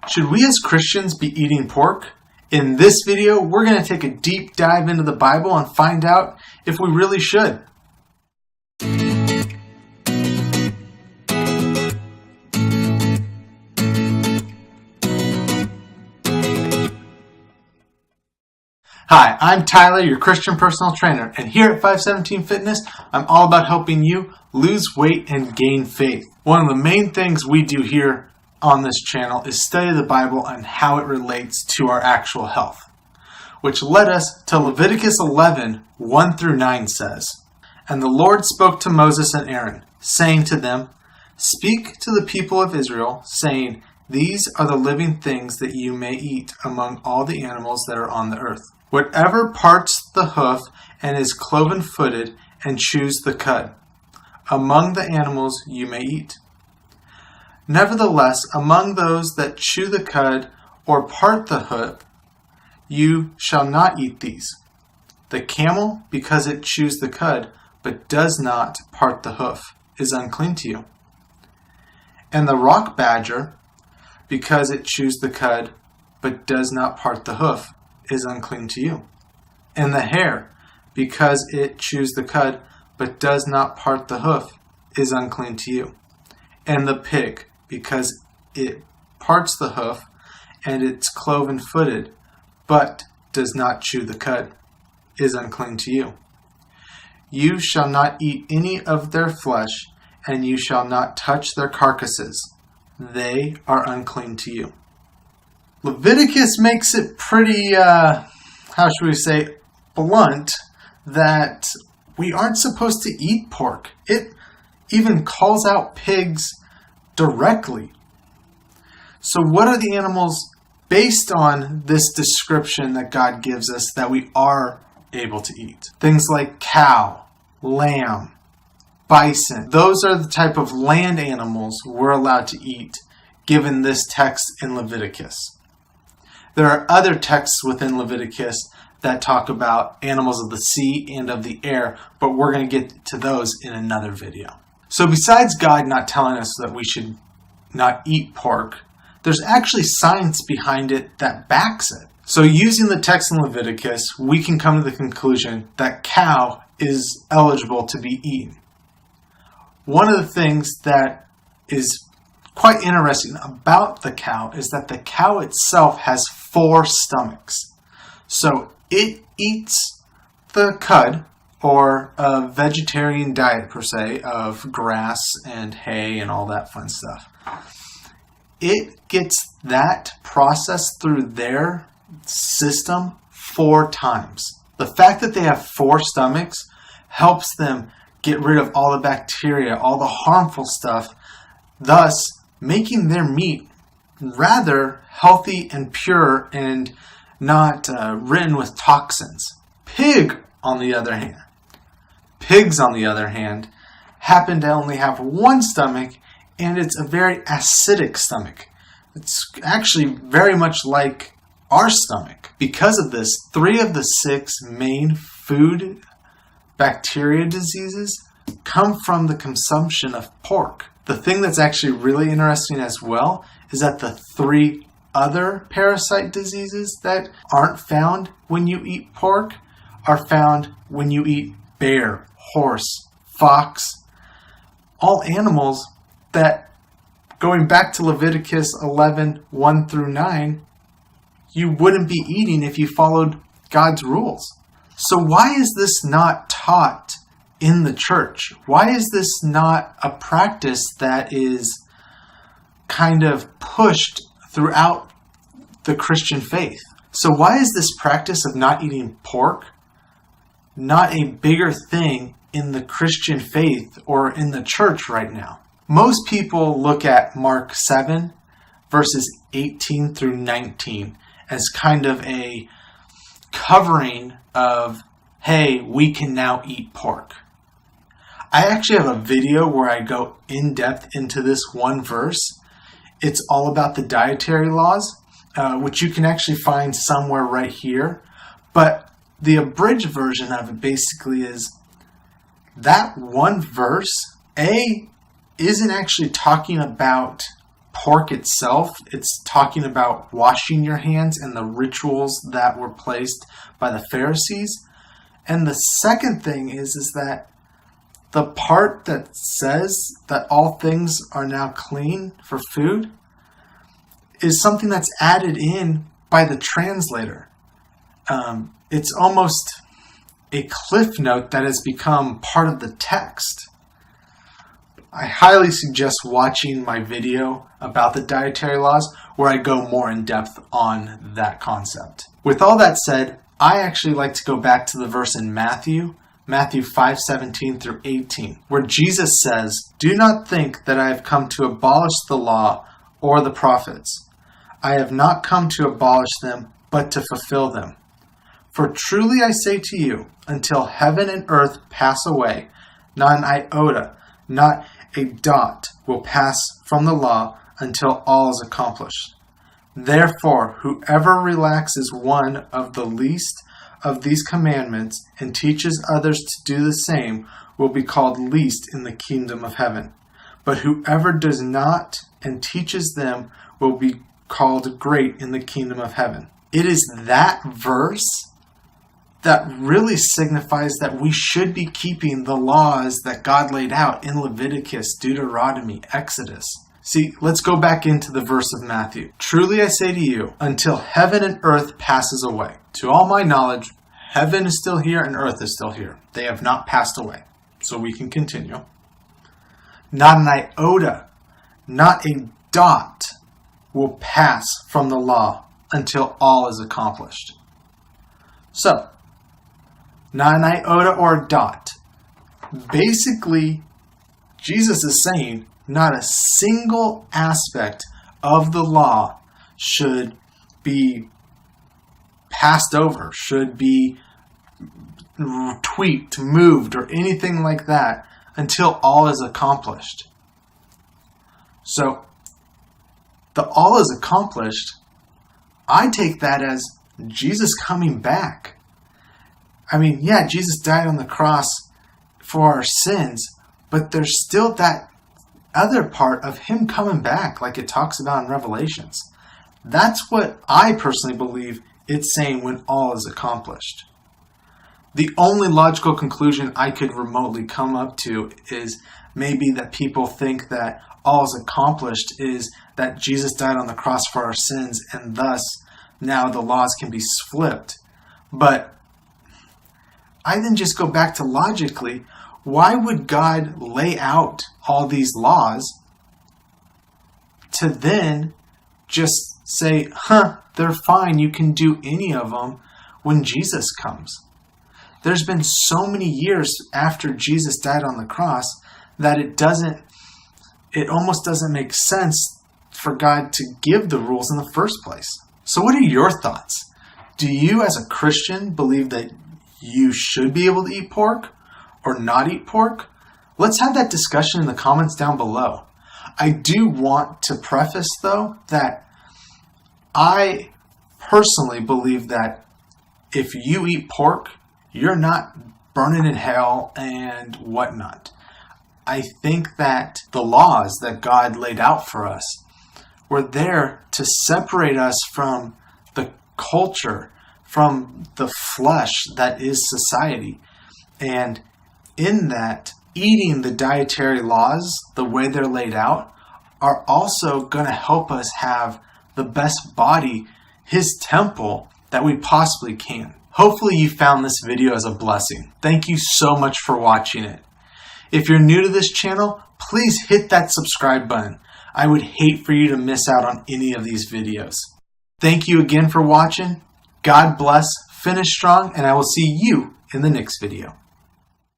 Should we as Christians be eating pork? In this video, we're going to take a deep dive into the Bible and find out if we really should. Hi, I'm Tyler, your Christian personal trainer, and here at 517 Fitness, I'm all about helping you lose weight and gain faith. One of the main things we do here on this channel is study the Bible and how it relates to our actual health, which led us to Leviticus 11, 1 through 9 says, "And the Lord spoke to Moses and Aaron, saying to them, Speak to the people of Israel, saying, These are the living things that you may eat among all the animals that are on the earth. Whatever parts the hoof and is cloven-footed and chews the cud, among the animals you may eat. Nevertheless, among those that chew the cud or part the hoof, you shall not eat these. The camel, because it chews the cud, but does not part the hoof, is unclean to you. And the rock badger, because it chews the cud, but does not part the hoof, is unclean to you. And the hare, because it chews the cud, but does not part the hoof, is unclean to you. And the pig, because it parts the hoof, and it's cloven-footed, but does not chew the cud, is unclean to you. You shall not eat any of their flesh, and you shall not touch their carcasses. They are unclean to you." Leviticus makes it pretty, blunt, that we aren't supposed to eat pork. It even calls out pigs directly. So what are the animals based on this description that God gives us that we are able to eat? Things like cow, lamb, bison. Those are the type of land animals we're allowed to eat given this text in Leviticus. There are other texts within Leviticus that talk about animals of the sea and of the air, but we're going to get to those in another video. So besides God not telling us that we should not eat pork, there's actually science behind it that backs it. So using the text in Leviticus, we can come to the conclusion that cow is eligible to be eaten. One of the things that is quite interesting about the cow is that the cow itself has 4 stomachs. So it eats the cud, or a vegetarian diet per se, of grass and hay and all that fun stuff. It gets that processed through their system 4 times. The fact that they have 4 stomachs helps them get rid of all the bacteria, all the harmful stuff, thus making their meat rather healthy and pure and not ridden with toxins. Pigs, on the other hand, happen to only have 1 stomach, and it's a very acidic stomach. It's actually very much like our stomach. Because of this, 3 of the 6 main food bacteria diseases come from the consumption of pork. The thing that's actually really interesting as well is that the 3 other parasite diseases that aren't found when you eat pork are found when you eat bear, horse, fox, all animals that, going back to Leviticus 11, 1 through 9, you wouldn't be eating if you followed God's rules. So why is this not taught in the church? Why is this not a practice that is kind of pushed throughout the Christian faith? So why is this practice of not eating pork not a bigger thing in the Christian faith or in the church right now? Most people look at Mark 7, verses 18 through 19 as kind of a covering of, hey, we can now eat pork. I actually have a video where I go in depth into this one verse. It's all about the dietary laws, which you can actually find somewhere right here. But the abridged version of it basically is that one verse, isn't actually talking about pork itself. It's talking about washing your hands and the rituals that were placed by the Pharisees. And the second thing is that the part that says that all things are now clean for food is something that's added in by the translator. It's almost a cliff note that has become part of the text. I highly suggest watching my video about the dietary laws where I go more in depth on that concept. With all that said, I actually like to go back to the verse in Matthew 5:17 through 18, where Jesus says, "Do not think that I have come to abolish the law or the prophets. I have not come to abolish them, but to fulfill them. For truly I say to you, until heaven and earth pass away, not an iota, not a dot will pass from the law until all is accomplished. Therefore, whoever relaxes one of the least of these commandments and teaches others to do the same will be called least in the kingdom of heaven. But whoever does not and teaches them will be called great in the kingdom of heaven." It is that verse that really signifies that we should be keeping the laws that God laid out in Leviticus, Deuteronomy, Exodus. See, let's go back into the verse of Matthew. "Truly I say to you, until heaven and earth passes away." To all my knowledge, heaven is still here and earth is still here. They have not passed away. So we can continue. "Not an iota, not a dot will pass from the law until all is accomplished." So, not an iota or a dot. Basically, Jesus is saying not a single aspect of the law should be passed over, should be tweaked, moved, or anything like that until all is accomplished. So, the all is accomplished, I take that as Jesus coming back. I mean, yeah, Jesus died on the cross for our sins, but there's still that other part of him coming back, like it talks about in Revelations. That's what I personally believe it's saying when all is accomplished. The only logical conclusion I could remotely come up to is maybe that people think that all is accomplished is that Jesus died on the cross for our sins and thus now the laws can be flipped. But I then just go back to logically, why would God lay out all these laws to then just say, they're fine, you can do any of them when Jesus comes? There's been so many years after Jesus died on the cross that it almost doesn't make sense for God to give the rules in the first place. So what are your thoughts? Do you as a Christian believe that you should be able to eat pork or not eat pork? Let's have that discussion in the comments down below. I do want to preface though that I personally believe that if you eat pork, you're not burning in hell and whatnot. I think that the laws that God laid out for us were there to separate us from the culture, from the flesh that is society. And in that, eating the dietary laws, the way they're laid out, are also going to help us have the best body, his temple, that we possibly can. Hopefully you found this video as a blessing. Thank you so much for watching it. If you're new to this channel, please hit that subscribe button. I would hate for you to miss out on any of these videos. Thank you again for watching. God bless, finish strong, and I will see you in the next video.